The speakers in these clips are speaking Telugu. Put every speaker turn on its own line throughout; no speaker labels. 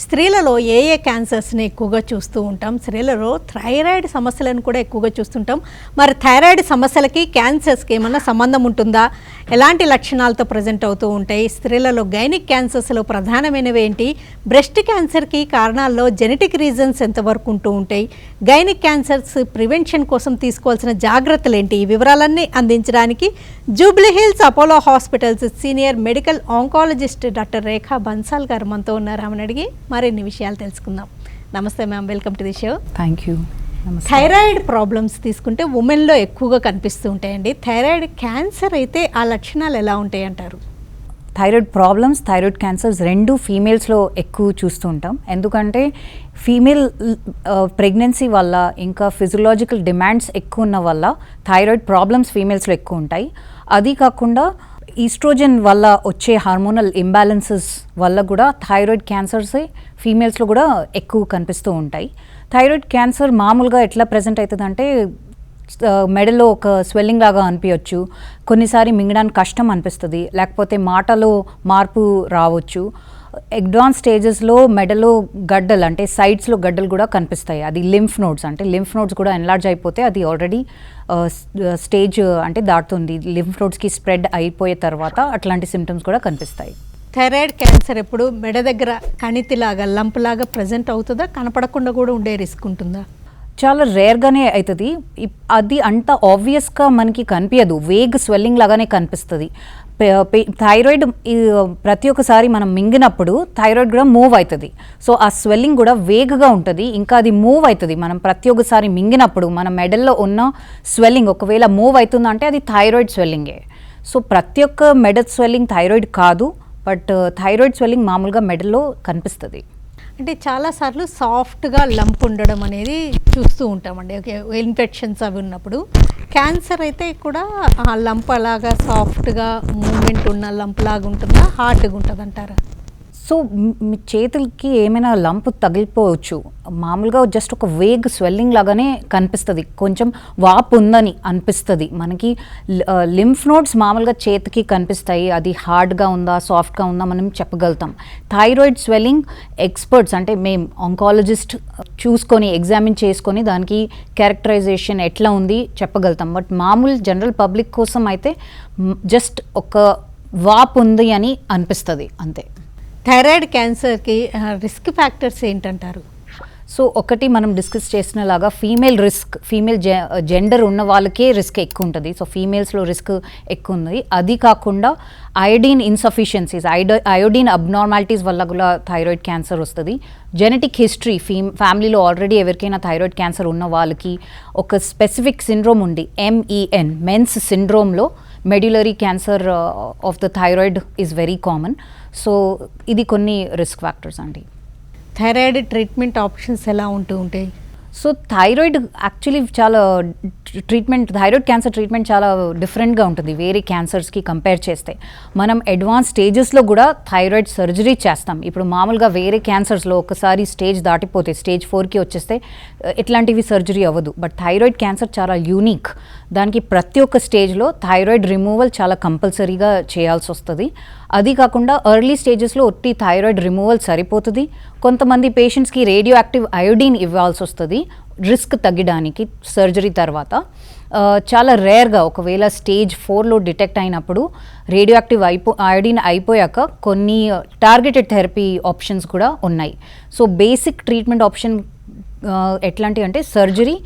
స్త్రీలలో ఏ ఏ క్యాన్సర్స్ని ఎక్కువగా చూస్తూ ఉంటాం? స్త్రీలలో థైరాయిడ్ సమస్యలను కూడా ఎక్కువగా చూస్తుంటాం. మరి థైరాయిడ్ సమస్యలకి క్యాన్సర్స్కి ఏమన్నా సంబంధం ఉంటుందా? ఎలాంటి లక్షణాలతో ప్రజెంట్ అవుతూ ఉంటాయి? స్త్రీలలో గైనిక్ క్యాన్సర్స్లో ప్రధానమైనవి ఏంటి? బ్రెస్ట్ క్యాన్సర్కి కారణాల్లో జెనెటిక్ రీజన్స్ ఎంతవరకు ఉంటూ ఉంటాయి? గైనిక్ క్యాన్సర్స్ ప్రివెన్షన్ కోసం తీసుకోవాల్సిన జాగ్రత్తలు ఏంటి? ఈ వివరాలన్నీ అందించడానికి Jubilee Hills Apollo Hospitals senior medical oncologist doctor Rekha Bansal గారు మనతో ఉన్నారు. ఆమెను అడిగి మరిన్ని విషయాలు తెలుసుకుందాం. నమస్తే ma'am, welcome to the show.
Thank you.
Thyroid problems తీసుకుంటే ఉమెన్లో ఎక్కువగా కనిపిస్తూ ఉంటాయండి. థైరాయిడ్ క్యాన్సర్ అయితే ఆ లక్షణాలు ఎలా ఉంటాయి అంటారు?
థైరాయిడ్ ప్రాబ్లమ్స్, థైరాయిడ్ క్యాన్సర్స్ రెండు ఫీమేల్స్లో ఎక్కువ చూస్తూ ఉంటాం. ఎందుకంటే ఫీమేల్ ప్రెగ్నెన్సీ వల్ల ఇంకా ఫిజియలాజికల్ డిమాండ్స్ ఎక్కువ ఉన్న వల్ల థైరాయిడ్ ప్రాబ్లమ్స్ ఫీమేల్స్లో ఎక్కువ ఉంటాయి. అది కాకుండా ఈస్ట్రోజన్ వల్ల వచ్చే హార్మోనల్ ఇంబ్యాలెన్సెస్ వల్ల కూడా థైరాయిడ్ క్యాన్సర్స్ ఫీమేల్స్లో కూడా ఎక్కువ కనిపిస్తూ ఉంటాయి. థైరాయిడ్ క్యాన్సర్ మామూలుగా ఎట్లా ప్రజెంట్ అవుతుంది అంటే మెడలో ఒక స్వెల్లింగ్ లాగా అనిపించవచ్చు, కొన్నిసారి మింగడానికి కష్టం అనిపిస్తుంది, లేకపోతే మాటలో మార్పు రావచ్చు. అడ్వాన్స్ స్టేజెస్లో మెడలో గడ్డలు అంటే సైడ్స్లో గడ్డలు కూడా కనిపిస్తాయి. అది లింఫ్ నోడ్స్, అంటే లింఫ్ నోడ్స్ కూడా ఎన్లార్జ్ అయిపోతే అది ఆల్రెడీ స్టేజ్ అంటే దాటుతుంది. లింఫ్ నోడ్స్కి స్ప్రెడ్ అయిపోయే తర్వాత అట్లాంటి సిమ్టమ్స్ కూడా కనిపిస్తాయి.
థైరాయిడ్ క్యాన్సర్ ఎప్పుడు మెడ దగ్గర కణితిలాగా లంపులాగా ప్రజెంట్ అవుతుందా? కనపడకుండా కూడా ఉండే రిస్క్ ఉంటుందా?
చాలా రేర్గానే అవుతుంది. అది అంత ఆబ్వియస్గా మనకి కనిపించదు, వేగ్ స్వెల్లింగ్ లాగానే కనిపిస్తుంది. థైరాయిడ్ ప్రతి ఒక్కసారి మనం మింగినప్పుడు థైరాయిడ్ కూడా మూవ్ అవుతుంది. సో ఆ స్వెల్లింగ్ కూడా వేగ్గా ఉంటుంది, ఇంకా అది మూవ్ అవుతుంది. మనం ప్రతి ఒక్కసారి మింగినప్పుడు మన మెడల్లో ఉన్న స్వెల్లింగ్ ఒకవేళ మూవ్ అవుతుందంటే అది థైరాయిడ్ స్వెల్లింగే. సో ప్రతి ఒక్క మెడ స్వెల్లింగ్ థైరాయిడ్ కాదు, బట్ థైరాయిడ్ స్వెల్లింగ్ మామూలుగా మెడల్లో కనిపిస్తుంది.
అంటే చాలాసార్లు సాఫ్ట్గా లంప్ ఉండడం అనేది చూస్తూ ఉంటామండి. ఓకే, ఇన్ఫెక్షన్స్ అవి ఉన్నప్పుడు. క్యాన్సర్ అయితే కూడా ఆ లంప్ అలాగా సాఫ్ట్గా మూమెంట్ ఉన్న లంప్ లాగా ఉంటుందా, హార్డ్గా ఉంటుంది అంటారా?
సో మీ చేతులకి ఏమైనా లంప్ తగిలిపోవచ్చు, మామూలుగా జస్ట్ ఒక వేగ్ స్వెల్లింగ్ లాగానే కనిపిస్తుంది, కొంచెం వాపు ఉందని అనిపిస్తుంది మనకి. లింఫ్ నోడ్స్ మామూలుగా చేతికి కనిపిస్తాయి, అది హార్డ్గా ఉందా సాఫ్ట్గా ఉందా మనం చెప్పగలుగుతాం. థైరాయిడ్ స్వెల్లింగ్ ఎక్స్పర్ట్స్ అంటే మేము ఆంకాలజిస్ట్ చూసుకొని ఎగ్జామిన్ చేసుకొని దానికి క్యారెక్టరైజేషన్ ఎట్లా ఉంది చెప్పగలుగుతాం. బట్ మామూలు జనరల్ పబ్లిక్ కోసం అయితే జస్ట్ ఒక వాపు ఉంది అని అనిపిస్తుంది అంతే.
థైరాయిడ్ క్యాన్సర్కి రిస్క్ ఫ్యాక్టర్స్ ఏంటంటారు?
సో ఒకటి మనం డిస్కస్ చేసినలాగా ఫీమేల్ రిస్క్, ఫీమేల్ జెండర్ ఉన్న వాళ్ళకే రిస్క్ ఎక్కువ ఉంటుంది. సో ఫీమేల్స్లో రిస్క్ ఎక్కువ ఉంది. అది కాకుండా అయోడిన్ ఇన్సఫిషియన్సీస్, అయోడిన్ అబ్నార్మాలిటీస్ వల్ల కూడా థైరాయిడ్ క్యాన్సర్ వస్తుంది. జెనెటిక్ హిస్టరీ, ఫ్యామిలీలో ఆల్రెడీ ఎవరికైనా థైరాయిడ్ క్యాన్సర్ ఉన్న వాళ్ళకి ఒక స్పెసిఫిక్ సిండ్రోమ్ ఉంది, MEN, మెన్స్ సిండ్రోమ్లో medullary cancer of the thyroid is very common. So ఇది కొన్ని రిస్క్ ఫ్యాక్టర్స్ అండి.
థైరాయిడ్ ట్రీట్మెంట్ ఆప్షన్స్ ఎలా ఉంటూ ఉంటాయి?
సో థైరాయిడ్ యాక్చువల్లీ చాలా థైరాయిడ్ క్యాన్సర్ ట్రీట్మెంట్ చాలా డిఫరెంట్గా ఉంటుంది వేరే క్యాన్సర్స్కి కంపేర్ చేస్తే. మనం అడ్వాన్స్ స్టేజెస్లో కూడా థైరాయిడ్ సర్జరీ చేస్తాం. ఇప్పుడు మామూలుగా వేరే క్యాన్సర్స్లో ఒకసారి స్టేజ్ దాటిపోతే స్టేజ్ 4కి వచ్చేస్తే ఇట్లాంటివి సర్జరీ అవ్వదు. బట్ థైరాయిడ్ క్యాన్సర్ చాలా యూనిక్, దానికి ప్రతి ఒక్క స్టేజ్లో థైరాయిడ్ రిమూవల్ చాలా కంపల్సరీగా చేయాల్సి వస్తుంది. అది కాకుండా ఎర్లీ స్టేజెస్లో ఒట్టి థైరాయిడ్ రిమూవల్ సరిపోతుంది. కొంతమంది పేషెంట్స్కి రేడియో యాక్టివ్ అయోడిన్ ఇవ్వాల్సి వస్తుంది రిస్క్ తగ్గడానికి సర్జరీ తర్వాత. చాలా రేర్గా ఒకవేళ స్టేజ్ 4లో డిటెక్ట్ అయినప్పుడు రేడియో యాక్టివ్ అయోడిన్ అయిపోయాక కొన్ని టార్గెటెడ్ థెరపీ ఆప్షన్స్ కూడా ఉన్నాయి. సో బేసిక్ ట్రీట్మెంట్ ఆప్షన్ ఎట్లాంటివి అంటే సర్జరీ,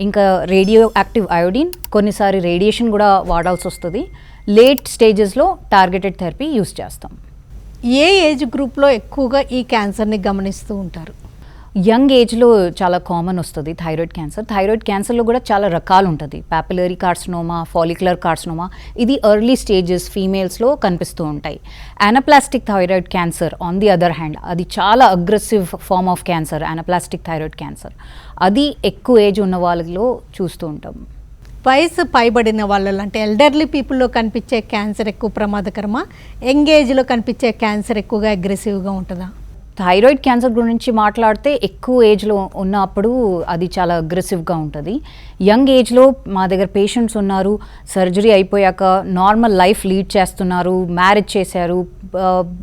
ఇంకా రేడియో యాక్టివ్ అయోడిన్, కొన్నిసారి రేడియేషన్ కూడా వాడాల్సి వస్తుంది. లేట్ స్టేజెస్లో టార్గెటెడ్ థెరపీ యూస్ చేస్తాం.
ఏ ఏజ్ గ్రూప్లో ఎక్కువగా ఈ క్యాన్సర్ని గమనిస్తూ ఉంటారు?
యంగ్ ఏజ్లో చాలా కామన్ వస్తుంది థైరాయిడ్ క్యాన్సర్. థైరాయిడ్ క్యాన్సర్లో కూడా చాలా రకాలు ఉంటుంది, పాపులరీ కార్సినోమా, ఫాలిక్యులర్ కార్సినోమా. ఇది ఎర్లీ స్టేజెస్ ఫీమేల్స్లో కనిపిస్తూ ఉంటాయి. Anaplastic thyroid cancer on the other hand, అది చాలా aggressive form of cancer, anaplastic thyroid cancer. అది ఎక్కువ ఏజ్ ఉన్న వాళ్ళలో చూస్తూ ఉంటాం.
వయసు పైబడిన వాళ్ళలో అంటే ఎల్డర్లీ పీపుల్లో కనిపించే క్యాన్సర్ ఎక్కువ ప్రమాదకరమా? యంగ్ ఏజ్లో కనిపించే క్యాన్సర్ ఎక్కువగా అగ్రెసివ్గా ఉంటుందా?
థైరాయిడ్ క్యాన్సర్ గురించి మాట్లాడితే ఎక్కువ ఏజ్లో ఉన్నప్పుడు అది చాలా అగ్రెసివ్గా ఉంటుంది. యంగ్ ఏజ్లో మా దగ్గర పేషెంట్స్ ఉన్నారు, సర్జరీ అయిపోయాక నార్మల్ లైఫ్ లీడ్ చేస్తున్నారు, మ్యారేజ్ చేశారు,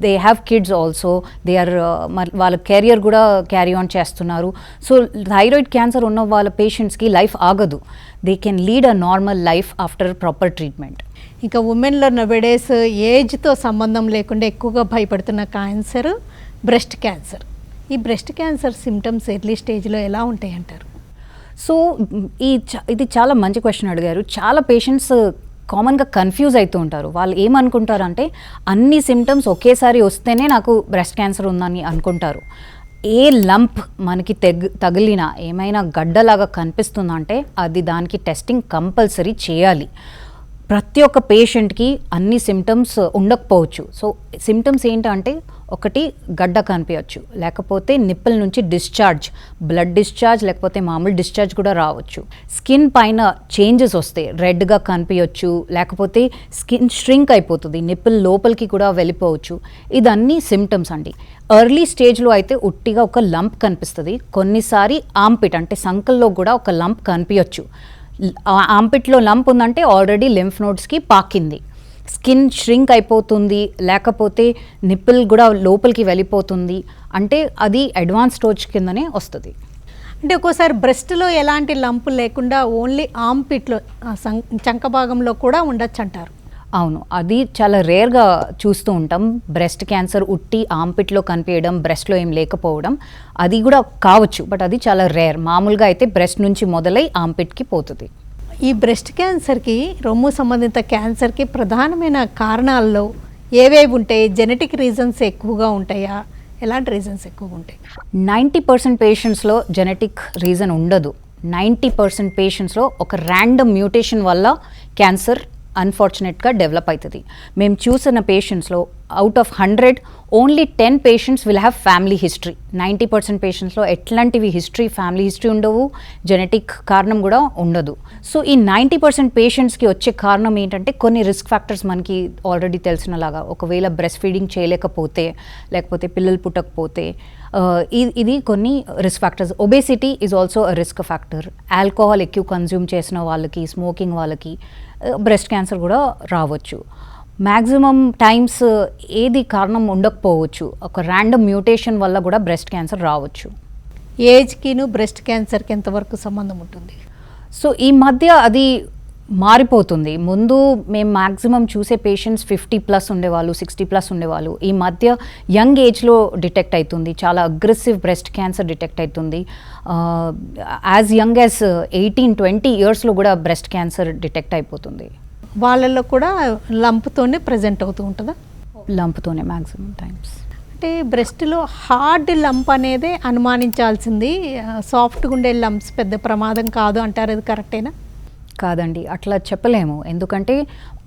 they have kids also, they are వాళ్ళ కెరియర్ కూడా క్యారీ ఆన్ చేస్తున్నారు. సో థైరాయిడ్ క్యాన్సర్ ఉన్న వాళ్ళ పేషెంట్స్కి లైఫ్ ఆగదు, they can lead a normal life after proper treatment.
ఇంకా ఉమెన్లో నవేడేస్ ఏజ్తో సంబంధం లేకుండా ఎక్కువగా భయపడుతున్న క్యాన్సర్ బ్రెస్ట్ క్యాన్సర్. ఈ బ్రెస్ట్ క్యాన్సర్ సిమ్టమ్స్ ఎర్లీ స్టేజ్లో ఎలా ఉంటాయి అంటారు?
సో ఇది చాలా మంచి క్వశ్చన్ అడిగారు. చాలా పేషెంట్స్ కామన్గా కన్ఫ్యూజ్ అవుతూ ఉంటారు. వాళ్ళు ఏమనుకుంటారంటే అన్ని సిమ్టమ్స్ ఒకేసారి వస్తేనే నాకు బ్రెస్ట్ క్యాన్సర్ ఉందని అనుకుంటారు. ఏ లంప్ మనకి తగిలినా ఏమైనా గడ్డలాగా కనిపిస్తుందంటే అది దానికి టెస్టింగ్ కంపల్సరీ చేయాలి. ప్రతి ఒక్క పేషెంట్కి అన్ని సిమ్టమ్స్ ఉండకపోవచ్చు. సో సిమ్టమ్స్ ఏంటంటే ఒకటి గడ్డ కనిపించవచ్చు, లేకపోతే నిప్పుల నుంచి డిశ్చార్జ్, బ్లడ్ డిశ్చార్జ్, లేకపోతే మామూలు డిశ్చార్జ్ కూడా రావచ్చు. స్కిన్ పైన చేంజెస్ వస్తాయి, రెడ్గా కనిపించవచ్చు, లేకపోతే స్కిన్ ష్రింక్ అయిపోతుంది, నిప్పుల లోపలికి కూడా వెళ్ళిపోవచ్చు. ఇదన్నీ సిమ్టమ్స్ అండి. ఎర్లీ స్టేజ్లో అయితే ఉట్టిగా ఒక లంప్ కనిపిస్తుంది. కొన్నిసారి ఆంపిట్ అంటే సంకల్లో కూడా ఒక లంప్ కనిపించవచ్చు. ఆంపిట్లో లంప్ ఉందంటే ఆల్రెడీ లింఫ్ నోడ్స్కి పాకింది, స్కిన్ ష్రింక్ అయిపోతుంది, లేకపోతే నిప్పుల్ కూడా లోపలికి వెళ్ళిపోతుంది, అంటే అది అడ్వాన్స్ స్టేజ్ కిందనే వస్తుంది.
అంటే ఒక్కోసారి బ్రెస్ట్లో ఎలాంటి లంపు లేకుండా ఓన్లీ ఆంపిట్లో చంక భాగంలో కూడా ఉండొచ్చు అంటారు.
అవును, అది చాలా రేర్గా చూస్తూ ఉంటాం. బ్రెస్ట్ క్యాన్సర్ ఉట్టి ఆంపిట్లో కనిపించడం, బ్రెస్ట్లో ఏం లేకపోవడం, అది కూడా కావచ్చు, బట్ అది చాలా రేర్. మామూలుగా అయితే బ్రెస్ట్ నుంచి మొదలై ఆంపిట్కి పోతుంది.
ఈ బ్రెస్ట్ క్యాన్సర్కి, రొమ్ము సంబంధిత క్యాన్సర్కి ప్రధానమైన కారణాల్లో ఏవేవి ఉంటాయి? జెనెటిక్ రీజన్స్ ఎక్కువగా ఉంటాయా? ఎలాంటి రీజన్స్ ఎక్కువగా ఉంటాయి?
90% పేషెంట్స్లో జెనెటిక్ రీజన్ ఉండదు. 90% పేషెంట్స్లో ఒక ర్యాండమ్ మ్యూటేషన్ వల్ల క్యాన్సర్ అన్ఫార్చునేట్గా డెవలప్ అవుతుంది. మేము చూసిన పేషెంట్స్లో out of 100 only 10 patients will have family history. 90% పేషెంట్స్లో ఎట్లాంటివి ఫ్యామిలీ హిస్టరీ ఉండవు, జెనెటిక్ కారణం కూడా ఉండదు. సో ఈ 90% పేషెంట్స్కి వచ్చే కారణం ఏంటంటే కొన్ని రిస్క్ ఫ్యాక్టర్స్ మనకి ఆల్రెడీ తెలిసినలాగా, ఒకవేళ బ్రెస్ట్ ఫీడింగ్ చేయలేకపోతే, లేకపోతే పిల్లలు పుట్టకపోతే, ఇది కొన్ని risk factors. Obesity is also a risk factor. Alcohol ఎక్కువ కన్జ్యూమ్ చేసిన వాళ్ళకి, స్మోకింగ్ వాళ్ళకి బ్రెస్ట్ క్యాన్సర్ కూడా రావచ్చు. మ్యాక్సిమం టైమ్స్ ఏది కారణం ఉండకపోవచ్చు, ఒక ర్యాండమ్ మ్యూటేషన్ వల్ల కూడా బ్రెస్ట్ క్యాన్సర్ రావచ్చు.
ఏజ్కిను బ్రెస్ట్ క్యాన్సర్కి ఎంతవరకు సంబంధం ఉంటుంది?
సో ఈ మధ్య అది మారిపోతుంది. ముందు మేము మ్యాక్సిమం చూసే పేషెంట్స్ 50+ ఉండేవాళ్ళు, 60+ ఉండేవాళ్ళు. ఈ మధ్య యంగ్ ఏజ్లో డిటెక్ట్ అవుతుంది, చాలా అగ్రెసివ్ బ్రెస్ట్ క్యాన్సర్ డిటెక్ట్ అవుతుంది. యాజ్ యంగ్ యాజ్ 18-20 ఇయర్స్లో కూడా బ్రెస్ట్ క్యాన్సర్ డిటెక్ట్ అయిపోతుంది.
వాళ్ళల్లో కూడా లంప్తోనే ప్రజెంట్ అవుతూ ఉంటుందా?
లంప్తోనే మ్యాక్సిమం టైమ్స్.
అంటే బ్రెస్ట్లో హార్డ్ లంప్ అనేది అనుమానించాల్సింది, సాఫ్ట్గా ఉండే లంప్స్ పెద్ద ప్రమాదం కాదు అంటారు, అది కరెక్టేనా?
కాదండి, అట్లా చెప్పలేము. ఎందుకంటే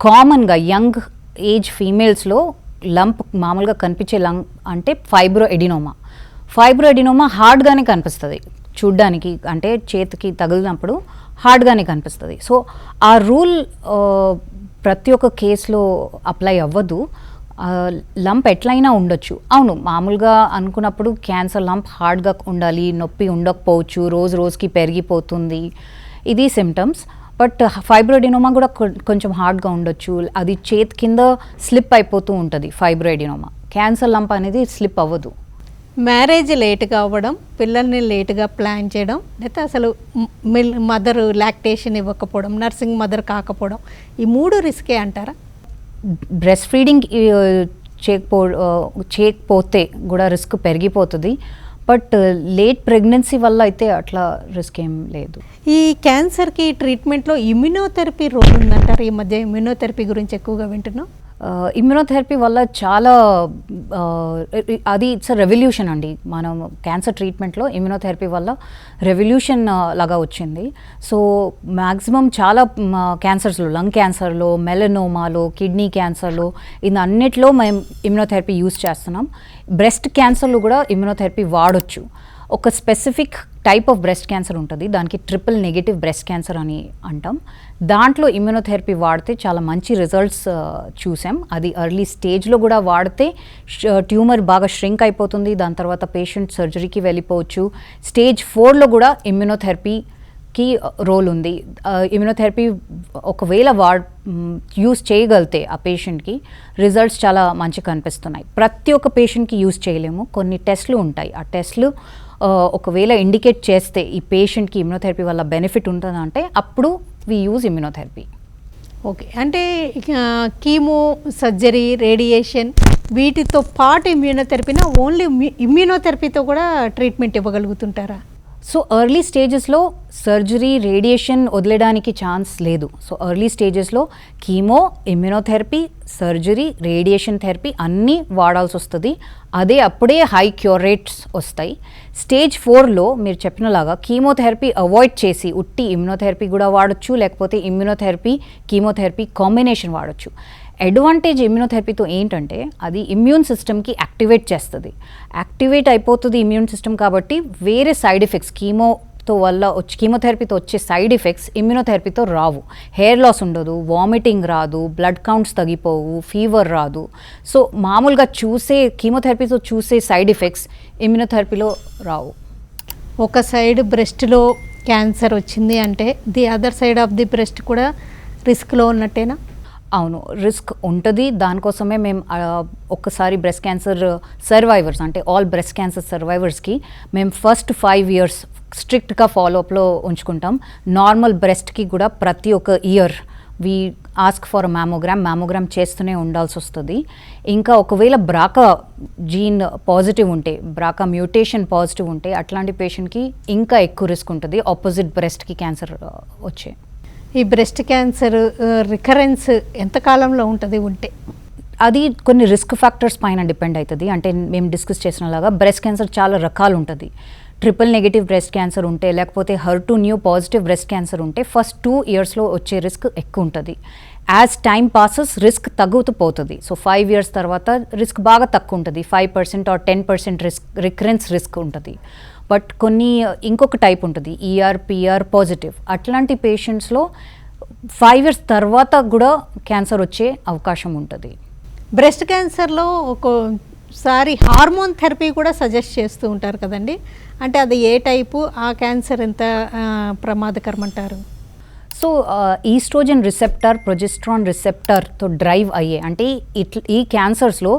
కామన్గా యంగ్ ఏజ్ ఫీమేల్స్లో లంప్ మామూలుగా కనిపించే లంప్ అంటే ఫైబ్రో ఎడినోమా హార్డ్గానే కనిపిస్తుంది చూడ్డానికి, అంటే చేతికి తగిలినప్పుడు హార్డ్గానే కనిపిస్తుంది. సో ఆ రూల్ ప్రతి ఒక్క కేసులో అప్లై అవ్వదు. లంప్ ఎట్లయినా ఉండొచ్చు. అవును, మామూలుగా అనుకున్నప్పుడు క్యాన్సర్ లంప్ హార్డ్గా ఉండాలి, నొప్పి ఉండకపోవచ్చు, రోజుకి పెరిగిపోతుంది, ఇది సిమ్టమ్స్. బట్ ఫైబ్రోఎడినోమా కూడా కొంచెం హార్డ్గా ఉండొచ్చు, అది చేతి కింద స్లిప్ అయిపోతూ ఉంటుంది. ఫైబ్రోఎడినోమా, క్యాన్సర్ లంప్ అనేది స్లిప్ అవ్వదు.
మ్యారేజ్ లేట్గా అవ్వడం, పిల్లల్ని లేటుగా ప్లాన్ చేయడం, లేకపోతే అసలు మదర్ లాక్టేషన్ ఇవ్వకపోవడం, నర్సింగ్ మదర్ కాకపోవడం, ఈ 3 రిస్కే అంటారా?
బ్రెస్ట్ ఫీడింగ్ చేయకపోతే కూడా రిస్క్ పెరిగిపోతుంది. బట్ లేట్ ప్రెగ్నెన్సీ వల్ల అయితే అట్లా రిస్క్ ఏం లేదు.
ఈ క్యాన్సర్కి ట్రీట్మెంట్లో ఇమ్యూనోథెరపీ రోల్ ఉందంటారు. ఈ మధ్య ఇమ్యూనోథెరపీ గురించి ఎక్కువగా వింటున్నాం.
ఇమ్యూనోథెరపీ వల్ల చాలా అది ఇట్స్ రెవల్యూషన్ అండి. మనం క్యాన్సర్ ట్రీట్మెంట్లో ఇమ్యూనోథెరపీ వల్ల రెవల్యూషన్ లాగా వచ్చింది. సో మ్యాక్సిమం చాలా క్యాన్సర్స్లో, లంగ్ క్యాన్సర్లో, మెలనోమాలో, కిడ్నీ క్యాన్సర్లో, ఇది అన్నిట్లో మేము ఇమ్యూనోథెరపీ యూజ్ చేస్తున్నాం. బ్రెస్ట్ క్యాన్సర్లో కూడా ఇమ్యూనోథెరపీ వాడొచ్చు. ఒక specific type of breast cancer ఉంటుంది, దానికి ట్రిపుల్ నెగటివ్ బ్రెస్ట్ క్యాన్సర్ అని అంటాం. దాంట్లో ఇమ్యూనోథెరపీ వాడితే చాలా మంచి రిజల్ట్స్ చూసాం. అది ఎర్లీ స్టేజ్లో కూడా వాడితే ట్యూమర్ బాగా ష్రింక్ అయిపోతుంది, దాని తర్వాత పేషెంట్ సర్జరీకి వెళ్ళిపోవచ్చు. స్టేజ్ 4లో కూడా ఇమ్యూనోథెరపీకి రోల్ ఉంది. ఇమ్యూనోథెరపీ ఒకవేళ యూస్ చేయగలితే ఆ పేషెంట్కి రిజల్ట్స్ చాలా మంచిగా కనిపిస్తున్నాయి. ప్రతి ఒక్క పేషెంట్కి యూస్ చేయలేము, కొన్ని టెస్ట్లు ఉంటాయి. ఆ టెస్ట్లు ఒకవేళ ఇండికేట్ చేస్తే ఈ పేషెంట్కి ఇమ్యూనోథెరపీ వల్ల బెనిఫిట్ ఉంటుందంటే అప్పుడు వి యూజ్ ఇమ్యూనోథెరపీ.
ఓకే, అంటే కీమో, సర్జరీ, రేడియేషన్ వీటితో పాటు ఇమ్యూనోథెరపీనా, ఓన్లీ ఇమ్యూనోథెరపీతో కూడా ట్రీట్మెంట్ ఇవ్వగలుగుతుంటారా?
సో ఎర్లీ స్టేజెస్లో సర్జరీ, రేడియేషన్ వదిలేయడానికి ఛాన్స్ లేదు. సో ఎర్లీ స్టేజెస్లో chemo, immunotherapy, surgery, radiation therapy అన్నీ వాడాల్సి వస్తుంది. అప్పుడే హై క్యూర్ రేట్స్ వస్తాయి. స్టేజ్ 4లో మీరు చెప్పినలాగా కీమోథెరపీ అవాయిడ్ చేసి ఉట్టి ఇమ్యూనోథెరపీ కూడా వాడచ్చు, లేకపోతే ఇమ్యూనోథెరపీ, కీమోథెరపీ కాంబినేషన్ వాడచ్చు. అడ్వాంటేజ్ ఇమ్యూనోథెరపీతో ఏంటంటే అది ఇమ్యూన్ సిస్టమ్కి యాక్టివేట్ చేస్తుంది. యాక్టివేట్ అయిపోతుంది ఇమ్యూన్ సిస్టమ్ కాబట్టి వేరే సైడ్ ఎఫెక్ట్స్ కీమోథెరపీతో వచ్చే సైడ్ ఎఫెక్ట్స్ ఇమ్యూనోథెరపీతో రావు. హెయిర్ లాస్ ఉండదు, వామిటింగ్ రాదు, బ్లడ్ కౌంట్స్ తగ్గిపోవు, ఫీవర్ రాదు. సో మామూలుగా కీమోథెరపీతో చూసే సైడ్ ఎఫెక్ట్స్ ఇమ్యూనోథెరపీలో రావు.
ఒక సైడ్ బ్రెస్ట్లో క్యాన్సర్ వచ్చింది అంటే the other side of the breast కూడా రిస్క్లో ఉన్నట్టేనా?
అవును, రిస్క్ ఉంటుంది. దానికోసమే మేము ఒక్కసారి బ్రెస్ట్ క్యాన్సర్ సర్వైవర్స్ అంటే ఆల్ బ్రెస్ట్ క్యాన్సర్ సర్వైవర్స్కి మేము ఫస్ట్ 5 years స్ట్రిక్ట్గా ఫాలోఅప్లో ఉంచుకుంటాం. నార్మల్ బ్రెస్ట్కి కూడా ప్రతి ఒక్క year we ask for mammogram చేస్తూనే ఉండాల్సి వస్తుంది. ఇంకా ఒకవేళ బ్రాకా జీన్ పాజిటివ్ ఉంటే, బ్రాకా మ్యూటేషన్ పాజిటివ్ ఉంటే అట్లాంటి పేషెంట్కి ఇంకా ఎక్కువ రిస్క్ ఉంటుంది ఆపోజిట్ బ్రెస్ట్కి క్యాన్సర్ వచ్చే.
ఈ బ్రెస్ట్ క్యాన్సర్ రికరెన్స్ ఎంత కాలంలో ఉంటుంది ఉంటే?
అది కొన్ని రిస్క్ ఫ్యాక్టర్స్ పైన డిపెండ్ అవుతుంది. అంటే మేము డిస్కస్ చేసినలాగా బ్రెస్ట్ క్యాన్సర్ చాలా రకాలు ఉంటుంది. ట్రిపుల్ నెగటివ్ బ్రెస్ట్ క్యాన్సర్ ఉంటే, లేకపోతే HER2 new positive breast cancer ఉంటే ఫస్ట్ 2 yearsలో వచ్చే రిస్క్ ఎక్కువ ఉంటుంది. యాజ్ టైమ్ పాసెస్ రిస్క్ తగ్గుతూ పోతుంది. సో 5 years తర్వాత రిస్క్ బాగా తక్కువ ఉంటుంది, 5% or 10% రికరెన్స్ రిస్క్ ఉంటుంది. బట్ ఇంకొక టైప్ ఉంటుంది ER/PR పాజిటివ్. అట్లాంటి పేషెంట్స్లో 5 years తర్వాత కూడా క్యాన్సర్ వచ్చే అవకాశం ఉంటుంది.
బ్రెస్ట్ క్యాన్సర్లో ఒకసారి హార్మోన్ థెరపీ కూడా సజెస్ట్ చేస్తూ ఉంటారు కదండి, అంటే అది ఏ టైపు, ఆ క్యాన్సర్ ఎంత ప్రమాదకరం అంటారు?
సో ఈస్ట్రోజన్ రిసెప్టర్, ప్రొజెస్ట్రాన్ రిసెప్టర్తో డ్రైవ్ అయ్యే అంటే ఈ క్యాన్సర్స్లో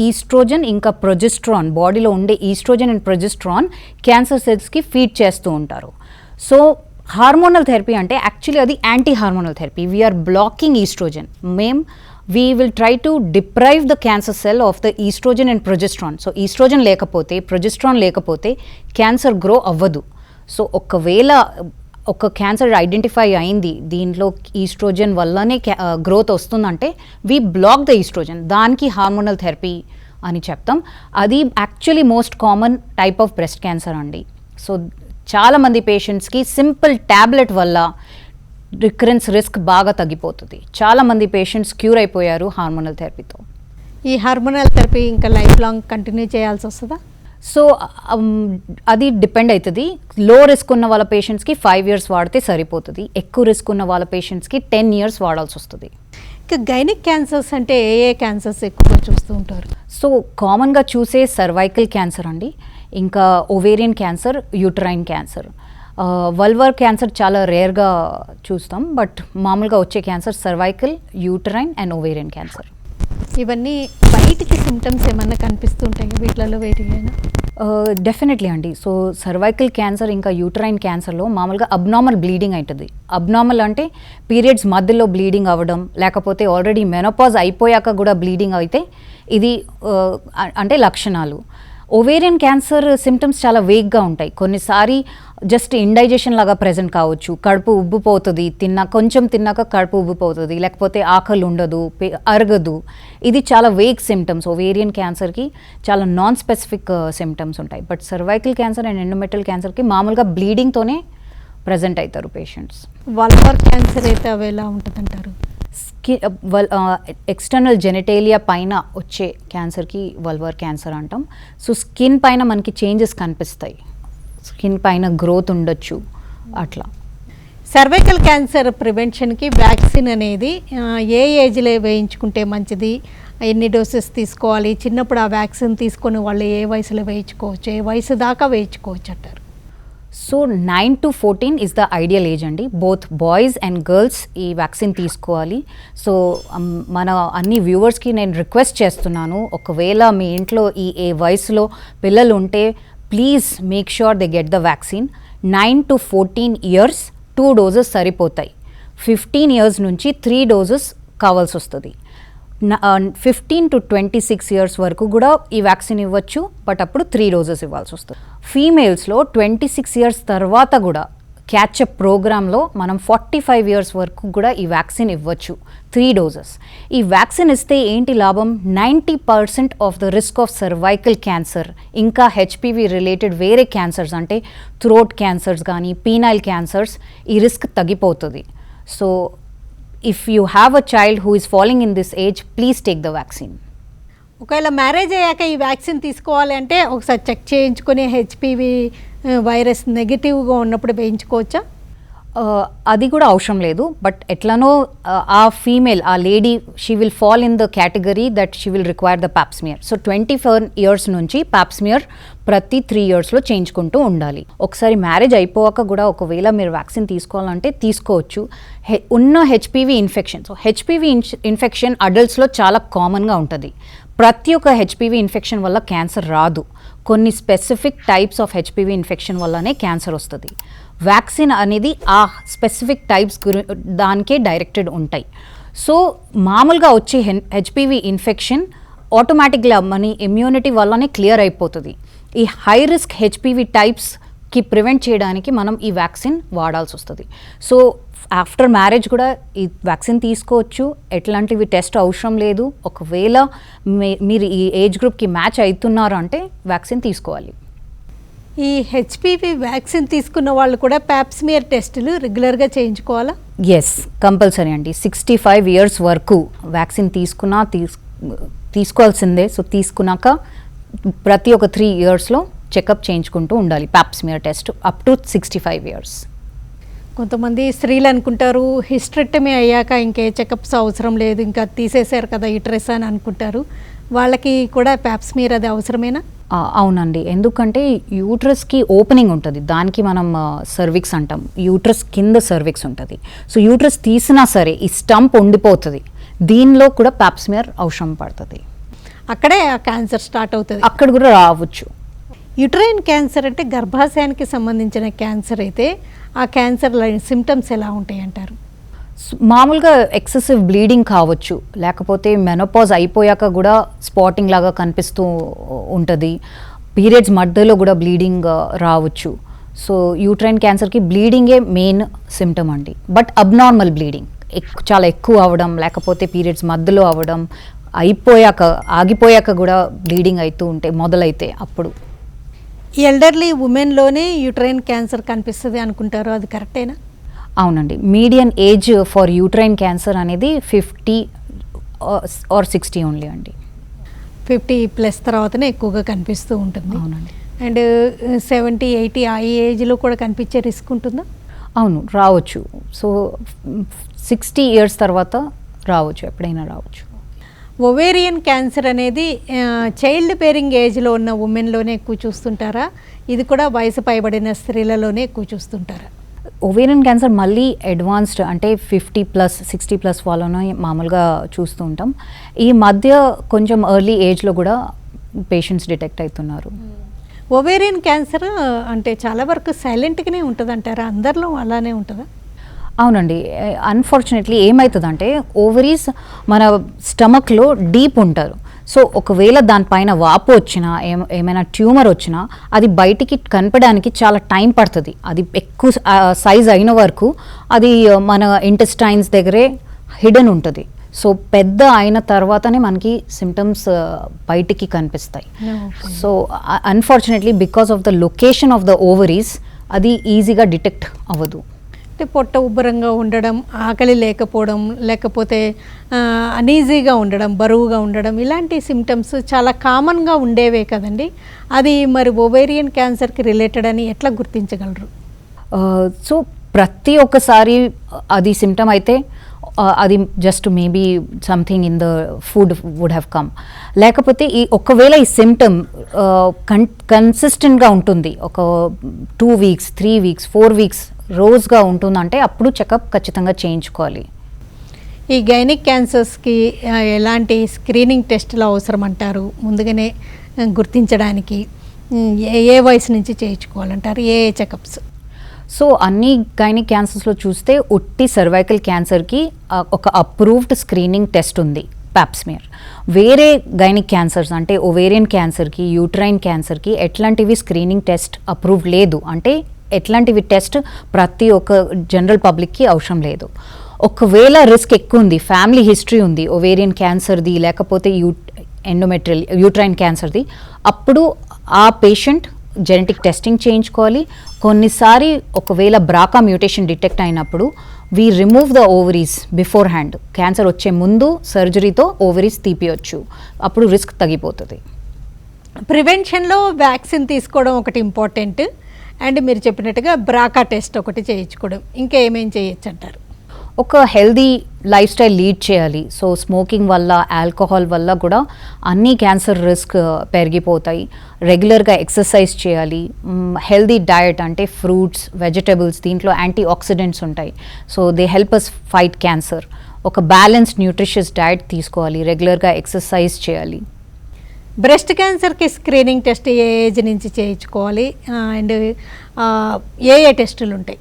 ఈస్ట్రోజన్ ఇంకా ప్రొజెస్ట్రాన్, బాడీలో ఉండే ఈస్ట్రోజన్ అండ్ ప్రొజెస్ట్రాన్ క్యాన్సర్ సెల్స్కి ఫీడ్ చేస్తూ ఉంటారు. సో హార్మోనల్ థెరపీ అంటే యాక్చువల్లీ అది anti hormonal therapy. We're blocking oestrogen. we will try to deprive the cancer cell of the estrogen and progesterone. So estrogen లేకపోతే, progesterone లేకపోతే క్యాన్సర్ గ్రో అవ్వదు. సో ఒకవేళ ఒక క్యాన్సర్ ఐడెంటిఫై అయింది, దీంట్లో ఈస్ట్రోజన్ వల్లనే గ్రోత్ వస్తుందంటే వీ బ్లాక్ ద ఈస్ట్రోజన్, దానికి హార్మోనల్ థెరపీ అని చెప్తాం. అది actually most common type of breast cancer అండి. సో చాలామంది పేషెంట్స్కి సింపుల్ ట్యాబ్లెట్ వల్ల రికరెన్స్ రిస్క్ బాగా తగ్గిపోతుంది. చాలామంది పేషెంట్స్ క్యూర్ అయిపోయారు హార్మోనల్ థెరపీతో.
ఈ హార్మోనల్ థెరపీ ఇంకా లైఫ్ లాంగ్ కంటిన్యూ చేయాల్సి వస్తుందా?
సో అది డిపెండ్ అవుతుంది. లో రిస్క్ ఉన్న వాళ్ళ పేషెంట్స్కి 5 years వాడితే సరిపోతుంది. ఎక్కువ రిస్క్ ఉన్న వాళ్ళ పేషెంట్స్కి 10 years వాడాల్సి వస్తుంది.
ఇంకా గైనిక్ క్యాన్సర్స్ అంటే ఏ క్యాన్సర్స్ ఎక్కువగా చూస్తూ ఉంటారు?
సో కామన్గా చూసే సర్వైకల్ క్యాన్సర్ అండి, ఇంకా ovarian cancer, uterine cancer. Vulvar cancer చాలా రేర్గా చూస్తాం, బట్ మామూలుగా వచ్చే cancer cervical, uterine and ovarian cancer.
ఇవన్నీ బయటికి సిమ్టమ్స్ ఏమన్నా కనిపిస్తుంటాయి వీటిలలో వేటికైనా?
డెఫినెట్లీ అండి. సో సర్వైకల్ క్యాన్సర్ ఇంకా యూటరైన్ క్యాన్సర్లో మామూలుగా అబ్నార్మల్ బ్లీడింగ్ అవుతుంది. అబ్నార్మల్ అంటే పీరియడ్స్ మధ్యలో బ్లీడింగ్ అవ్వడం, లేకపోతే ఆల్రెడీ మెనోపాజ్ అయిపోయాక కూడా బ్లీడింగ్ అయితే ఇది అంటే లక్షణాలు. ఓవేరియన్ క్యాన్సర్ సిమ్టమ్స్ చాలా వేగ్గా ఉంటాయి. కొన్నిసారి జస్ట్ ఇండైజెషన్ లాగా ప్రెజెంట్ కావచ్చు, కడుపు ఉబ్బిపోతుంది, కొంచెం తిన్నాక కడుపు ఉబ్బిపోతుంది, లేకపోతే ఆకలి ఉండదు, అరగదు. ఇది చాలా వేగ్ సిమ్టమ్స్. ఓవేరియన్ క్యాన్సర్కి చాలా నాన్ స్పెసిఫిక్ సిమ్టమ్స్ ఉంటాయి. But cervical cancer and endometrial క్యాన్సర్కి మామూలుగా బ్లీడింగ్తోనే ప్రజెంట్ అవుతారు పేషెంట్స్.
వల్వర్ క్యాన్సర్ అయితే అవి ఎలా ఉంటుందంటారు?
ఎక్స్టర్నల్ జెనిటేలియా పైన వచ్చే క్యాన్సర్కి వల్వర్ క్యాన్సర్ అంటాం. సో స్కిన్ పైన మనకి చేంజెస్ కనిపిస్తాయి. స్కిన్ పైన గ్రోత్ ఉండొచ్చు అట్లా.
సర్వైకల్ క్యాన్సర్ ప్రివెన్షన్కి వ్యాక్సిన్ అనేది ఏ ఏజ్లో వేయించుకుంటే మంచిది, ఎన్ని డోసెస్ తీసుకోవాలి, చిన్నప్పుడు ఆ వ్యాక్సిన్ తీసుకొని వాళ్ళు ఏ వయసులో వేయించుకోవచ్చు, ఏ వయసు దాకా వేయించుకోవచ్చు అంటారు?
So 9 to 14 is the ideal age అండి. బోత్ బాయ్స్ అండ్ గర్ల్స్ ఈ వ్యాక్సిన్ తీసుకోవాలి. సో మన అన్ని వ్యూవర్స్కి నేను రిక్వెస్ట్ చేస్తున్నాను, ఒకవేళ మీ ఇంట్లో ఏ వయసులో పిల్లలు ఉంటే please make sure they get the vaccine. 9 to 14 years 2 doses సరిపోతాయి. 15 ఇయర్స్ నుంచి 3 డోసెస్ కావాల్సి వస్తుంది. 15 to 26 ఇయర్స్ వరకు కూడా ఈ వ్యాక్సిన్ ఇవ్వచ్చు, బట్ అప్పుడు 3 డోసెస్ ఇవ్వాల్సి వస్తుంది. ఫీమేల్స్లో 26 ఇయర్స్ తర్వాత కూడా క్యాచప్ ప్రోగ్రాంలో మనం 45 ఇయర్స్ వరకు కూడా ఈ వ్యాక్సిన్ ఇవ్వచ్చు, 3 డోసెస్. ఈ వ్యాక్సిన్ ఇస్తే ఏంటి లాభం? 90% of the risk of cervical cancer, ఇంకా హెచ్పివి రిలేటెడ్ వేరే క్యాన్సర్స్ అంటే థ్రోట్ క్యాన్సర్స్ కానీ పీనైల్ క్యాన్సర్స్, ఈ రిస్క్ తగ్గిపోతుంది. So if you have a child who is falling in this age, please take the vaccine.
ఒకవేళ మ్యారేజ్ అయ్యాక ఈ వ్యాక్సిన్ తీసుకోవాలి అంటే ఒకసారి చెక్ చేయించుకొని హెచ్పివి వైరస్ నెగిటివ్గా ఉన్నప్పుడు వేయించుకోవచ్చా?
అది కూడా అవసరం లేదు, బట్ ఎట్లనో ఆ ఫీమేల్, ఆ lady, she will fall in the category that she will require the Pap smear. So 24 years నుంచి ప్యాప్స్మియర్ ప్రతి 3 ఇయర్స్లో చేయించుకుంటూ ఉండాలి. ఒకసారి మ్యారేజ్ అయిపోయాక కూడా ఒకవేళ మీరు వ్యాక్సిన్ తీసుకోవాలంటే తీసుకోవచ్చు. ఉన్న HPV infection, so HPV infection అడల్ట్స్లో చాలా కామన్గా ఉంటుంది. ప్రతి ఒక్క హెచ్పివి ఇన్ఫెక్షన్ వల్ల క్యాన్సర్ రాదు, కొన్ని specific types of HPV infection వల్లనే క్యాన్సర్ వస్తుంది. వ్యాక్సిన్ అనేది ఆ స్పెసిఫిక్ టైప్స్ దానికే డైరెక్టెడ్ ఉంటాయి. సో మామూలుగా వచ్చే హెచ్పివి ఇన్ఫెక్షన్ ఆటోమేటిక్గా మన ఇమ్యూనిటీ వల్లనే క్లియర్ అయిపోతుంది. ఈ హై రిస్క్ హెచ్పివి టైప్స్కి ప్రివెంట్ చేయడానికి మనం ఈ వ్యాక్సిన్ వాడాల్సి వస్తుంది. సో ఆఫ్టర్ మ్యారేజ్ కూడా ఈ వ్యాక్సిన్ తీసుకోవచ్చు, ఎట్లాంటివి టెస్ట్ అవసరం లేదు. ఒకవేళ మీరు ఈ ఏజ్ గ్రూప్కి మ్యాచ్ అవుతున్నారు అంటే వ్యాక్సిన్ తీసుకోవాలి.
ఈ హెచ్పివి వ్యాక్సిన్ తీసుకున్న వాళ్ళు కూడా ప్యాప్స్మియర్ టెస్టులు రెగ్యులర్గా చేయించుకోవాలా?
ఎస్, కంపల్సరీ అండి. 65 ఇయర్స్ వరకు వ్యాక్సిన్ తీసుకోవాల్సిందే. సో తీసుకున్నాక ప్రతి ఒక్క 3 ఇయర్స్లో చెకప్ చేయించుకుంటూ ఉండాలి, Pap smear test up to 65 years.
కొంతమంది స్త్రీలు అనుకుంటారు హిస్టరెక్టమీ అయ్యాక ఇంకే చెకప్స్ అవసరం లేదు, ఇంకా తీసేశారు కదా యూటరస్ అని అనుకుంటారు. వాళ్ళకి కూడా ప్యాప్స్మియర్ అది అవసరమేనా?
అవునండి, ఎందుకంటే యూట్రస్కి ఓపెనింగ్ ఉంటుంది, దానికి మనం సర్విక్స్ అంటాం. యూట్రస్ కింద సర్విక్స్ ఉంటుంది. సో యూట్రస్ తీసినా సరే ఈ స్టంప్ ఉండిపోతుంది, దీనిలో కూడా ప్యాప్స్మియర్ అవసరం పడుతుంది.
అక్కడే ఆ క్యాన్సర్ స్టార్ట్ అవుతుంది,
అక్కడ కూడా రావచ్చు.
యూటరైన్ క్యాన్సర్ అంటే గర్భాశయానికి సంబంధించిన క్యాన్సర్ అయితే ఆ క్యాన్సర్ సిమ్టమ్స్ ఎలా ఉంటాయి అంటారు?
మామూలుగా ఎక్సెసివ్ బ్లీడింగ్ కావచ్చు, లేకపోతే మెనోపాజ్ అయిపోయాక కూడా స్పాటింగ్ లాగా కనిపిస్తూ ఉంటుంది. పీరియడ్స్ మధ్యలో కూడా బ్లీడింగ్ రావచ్చు. సో యూట్రైన్ క్యాన్సర్కి బ్లీడింగే మెయిన్ సిమ్టమ్ అండి. బట్ అబ్నార్మల్ బ్లీడింగ్ చాలా ఎక్కువ అవ్వడం, లేకపోతే పీరియడ్స్ మధ్యలో అవ్వడం, ఆగిపోయాక కూడా బ్లీడింగ్ అవుతూ ఉంటే మొదలైతే అప్పుడు.
ఎల్డర్లీ ఉమెన్లోనే యూట్రైన్ క్యాన్సర్ కనిపిస్తుంది అనుకుంటారు, అది కరెక్టేనా?
అవునండి, median age for uterine cancer అనేది 50 or 60 ఓన్లీ అండి.
50+ తర్వాతనే ఎక్కువగా కనిపిస్తూ ఉంటుంది.
అవునండి.
అండ్ 70, 80 ఆ ఏజ్లో కూడా కనిపించే రిస్క్ ఉంటుందా?
అవును, రావచ్చు. సో 60 ఇయర్స్ తర్వాత రావచ్చు, ఎప్పుడైనా రావచ్చు.
ఒవేరియన్ క్యాన్సర్ అనేది చైల్డ్ బేరింగ్ ఏజ్లో ఉన్న ఉమెన్లోనే ఎక్కువ చూస్తుంటారా? ఇది కూడా వయసు పైబడిన స్త్రీలలోనే ఎక్కువ చూస్తుంటారా?
ఒవేరియన్ క్యాన్సర్ మళ్ళీ అడ్వాన్స్డ్ అంటే 50+, 60+ వాళ్ళను మామూలుగా చూస్తూ ఉంటాం. ఈ మధ్య కొంచెం ఎర్లీ ఏజ్లో కూడా పేషెంట్స్ డిటెక్ట్ అవుతున్నారు.
ఒవేరియన్ క్యాన్సర్ అంటే చాలా వరకు సైలెంట్గానే ఉంటుంది అంటారా? అందరిలో అలానే ఉంటుందా?
అవునండి, అన్ఫార్చునేట్లీ ఏమవుతుందంటే ఓవరీస్ మన స్టమక్లో డీప్ ఉంటారు. సో ఒకవేళ దానిపైన వాపు వచ్చినా ఏమైనా ట్యూమర్ వచ్చినా అది బయటికి కనపడానికి చాలా టైం పడుతుంది. అది ఎక్కువ సైజ్ అయిన వరకు అది మన ఇంటెస్టైన్స్ దగ్గరే హిడెన్ ఉంటుంది. సో పెద్ద అయిన తర్వాతనే మనకి సిమ్టమ్స్ బయటికి కనిపిస్తాయి. So unfortunately because of the location of the ovaries అది ఈజీగా డిటెక్ట్ అవ్వదు.
అంటే పొట్ట ఉబ్బరంగా ఉండడం, ఆకలి లేకపోవడం, లేకపోతే అనీజీగా ఉండడం, బరువుగా ఉండడం, ఇలాంటి సిమ్టమ్స్ చాలా కామన్గా ఉండేవే కదండి. అది మరి ఓవేరియన్ క్యాన్సర్కి రిలేటెడ్ అని ఎట్లా గుర్తించగలరు?
సో ప్రతి ఒక్కసారి అది సిమ్టమ్ అయితే అది just maybe something in the food would have come. లేకపోతే ఒకవేళ ఈ సిమ్టమ్ కన్సిస్టెంట్గా ఉంటుంది, ఒక 2 weeks 3 weeks 4 weeks రోజుగా ఉంటుందంటే అప్పుడు చెకప్ ఖచ్చితంగా చేయించుకోవాలి.
ఈ గైనిక్ క్యాన్సర్స్కి ఎలాంటి స్క్రీనింగ్ టెస్టులు అవసరం అంటారు? ముందుగానే గుర్తించడానికి ఏ వయసు నుంచి చేయించుకోవాలంటారు? ఏ చెకప్స్?
సో అన్ని గైనిక్ క్యాన్సర్స్లో చూస్తే ఉట్టి సర్వైకల్ క్యాన్సర్కి ఒక అప్రూవ్డ్ స్క్రీనింగ్ టెస్ట్ ఉంది, ప్యాప్స్మియర్. వేరే గైనిక్ క్యాన్సర్స్ అంటే ఓవేరియన్ క్యాన్సర్కి, యూట్రైన్ క్యాన్సర్కి ఎట్లాంటివి స్క్రీనింగ్ టెస్ట్ అప్రూవ్డ్ లేదు. అంటే ఎట్లాంటివి టెస్ట్ ప్రతి ఒక్క జనరల్ పబ్లిక్కి అవసరం లేదు. ఒకవేళ రిస్క్ ఎక్కువ ఉంది, ఫ్యామిలీ హిస్టరీ ఉంది ఓవేరియన్ క్యాన్సర్ది లేకపోతే ఎండోమెట్రియల్ యూట్రైన్ క్యాన్సర్ది, అప్పుడు ఆ పేషెంట్ జెనెటిక్ టెస్టింగ్ చేయించుకోవాలి. కొన్నిసారి ఒకవేళ బ్రాకా మ్యూటేషన్ డిటెక్ట్ అయినప్పుడు we remove the ovaries before hand. Cancer వచ్చే ముందు సర్జరీతో ఓవరీస్ తీపియొచ్చు, అప్పుడు రిస్క్ తగ్గిపోతుంది.
ప్రివెన్షన్లో వ్యాక్సిన్ తీసుకోవడం ఒకటి ఇంపార్టెంట్, అండ్ మీరు చెప్పినట్టుగా బ్రాకా టెస్ట్ ఒకటి చేయించుకోవడం, ఇంకా ఏమేం చేయొచ్చు అంటారు?
ఒక హెల్దీ లైఫ్ స్టైల్ లీడ్ చేయాలి. సో స్మోకింగ్ వల్ల, ఆల్కహాల్ వల్ల కూడా అన్ని క్యాన్సర్ రిస్క్ పెరిగిపోతాయి. రెగ్యులర్గా ఎక్సర్సైజ్ చేయాలి. హెల్దీ డయట్ అంటే ఫ్రూట్స్, వెజిటబుల్స్, దీంట్లో యాంటీ ఆక్సిడెంట్స్ ఉంటాయి. So they help us fight cancer. ఒక బ్యాలెన్స్డ్ న్యూట్రిషియస్ డయట్ తీసుకోవాలి, రెగ్యులర్గా ఎక్సర్సైజ్ చేయాలి.
బ్రెస్ట్ క్యాన్సర్కి స్క్రీనింగ్ టెస్ట్ ఏ ఏజ్ నుంచి చేయించుకోవాలి, అండ్ ఏ టెస్టులు ఉంటాయి?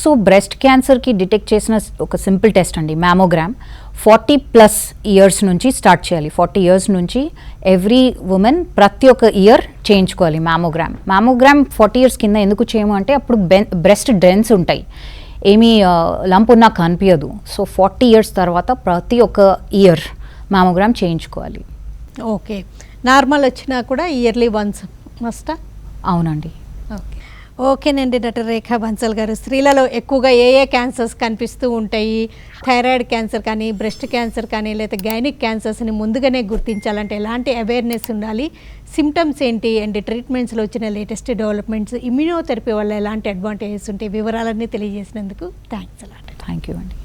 సో బ్రెస్ట్ క్యాన్సర్కి డిటెక్ట్ చేసిన ఒక సింపుల్ టెస్ట్ అండి, మ్యామోగ్రామ్. 40+ years నుంచి స్టార్ట్ చేయాలి. 40 years నుంచి ఎవ్రీ ఉమెన్ ప్రతి ఒక్క ఇయర్ చేయించుకోవాలి మ్యామోగ్రామ్. మ్యామోగ్రామ్ 40 years కింద ఎందుకు చేయము అంటే అప్పుడు బ్రెస్ట్ డెన్స్ ఉంటాయి, ఏమీ లంప్ ఉన్నా కనిపించదు. సో 40 years తర్వాత ప్రతి ఒక్క ఇయర్ మ్యామోగ్రామ్ చేయించుకోవాలి.
ఓకే, నార్మల్ వచ్చినా కూడా ఇయర్లీ వన్స్ మస్టా?
అవునండి.
ఓకే, ఓకేనండి. డాక్టర్ రేఖా బన్సల్ గారు, స్త్రీలలో ఎక్కువగా ఏ క్యాన్సర్స్ కనిపిస్తూ ఉంటాయి? థైరాయిడ్ క్యాన్సర్ కానీ, బ్రెస్ట్ క్యాన్సర్ కానీ, లేదా గైనిక్ క్యాన్సర్స్ని ముందుగానే గుర్తించాలంటే ఎలాంటి అవేర్నెస్ ఉండాలి? సిమ్టమ్స్ ఏంటి? అండ్ ట్రీట్మెంట్స్లో వచ్చిన లేటెస్ట్ డెవలప్మెంట్స్, ఇమ్యూనోథెరపీ వల్ల ఎలాంటి అడ్వాంటేజెస్ ఉంటాయి? వివరాలన్నీ తెలియజేసినందుకు థ్యాంక్స్ అలాట్.
థ్యాంక్ యూ అండి.